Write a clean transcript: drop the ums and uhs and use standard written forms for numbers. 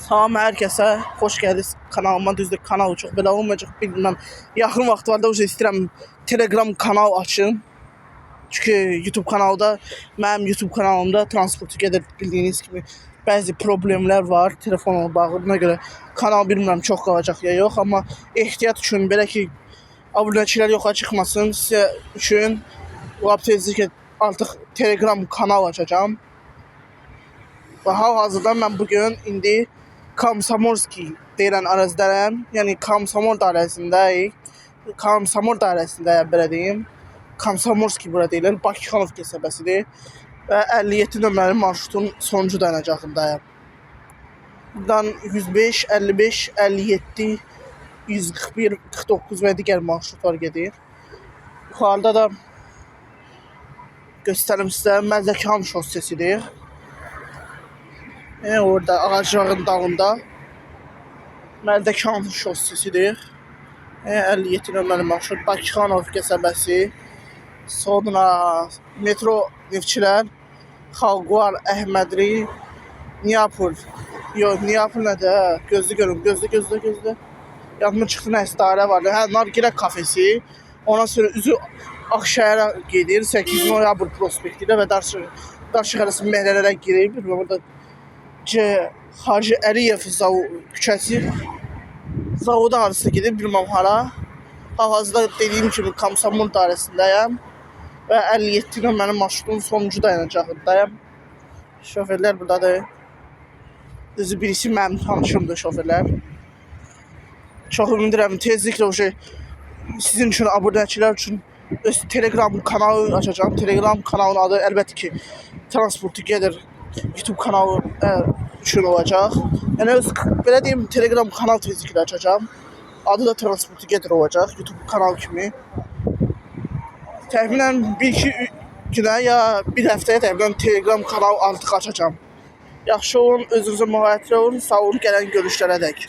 Salam hər kəsə, xoş gəldiniz kanalıma. Düzdür, kanal çox belə olmayacaq, bilməm. Yaxın vaxtlarda istəyirəm Telegram kanal açım. Çünki YouTube kanalda, mənim YouTube kanalımda transportu gedir, bildiyiniz kimi bəzi problemlər var telefonla bağlı. Buna görə kanal bilmirəm çox qalacaq ya yox, amma ehtiyat üçün belə ki abunəçilər yoxa çıxmasın, sizə üçün lap tezliklə artıq Telegram kanal açacağam. Və hal-hazırda mən bugün indi Komsomolski deyilən ərazidəyəm. Yəni Komsomol dairəsindəyik. Komsomol dairəsindəyəm, belə deyim. Komsomolski bura deyilir, Bakıxanov qəsəbəsidir. Və 57 nömrəli marşrutun sonuncu dayanacağındayım. Buradan 105, 55, 57, 141, 49 və digər marşrutlar gedir. Yuxarıda da göstərim sizə Mərdəkan şossesidir. Orada ağacların dağında Mərdəkan şossesidir. 57 nömrəli marşrut Bakıxanov qəsəbəsi. Sonra metro Neftçilər, Xalqvar, Əhmədli, Niyapol. Yox, Niyapol nədir? Gözlü görün, gözlü. Yadıma çıxdı nəsə dairə var. Nargilə kafesi. Ondan sonra üzü Ağşəhərə gedir. 8 noyabr prospektilə və Daşıq arası məhəllələrə girir. Burada Hacı Əliyev küçəsi zavoda arası gedir, bilməm hara. Hal-hazırda dediyim kimi Komsomol dairəsindəyəm və 57 nömrəli marşrutun sonuncu dayanacağındayım. Şoferlər buradadır. Düzü birisi mənim tanışımdır şoferlər. Çox ümidirəm tezliklə sizin üçün, abunəçilər üçün öz Telegram kanalı açacağım. Telegram kanalının adı əlbəttə ki transportu gedir YouTube kanalı üçün olacaq. Yəni belə deyim, Telegram kanal tezliklə açacağım. Adı da transportu gedir olacaq, YouTube kanal kimi. Təxminən 1-2 günə ya bir həftəyə təxminən Telegram kanal artıq açacağım. Yaxşı olun, özünüzə müvəffəq olun, sağ olun, gələn görüşlərə dək.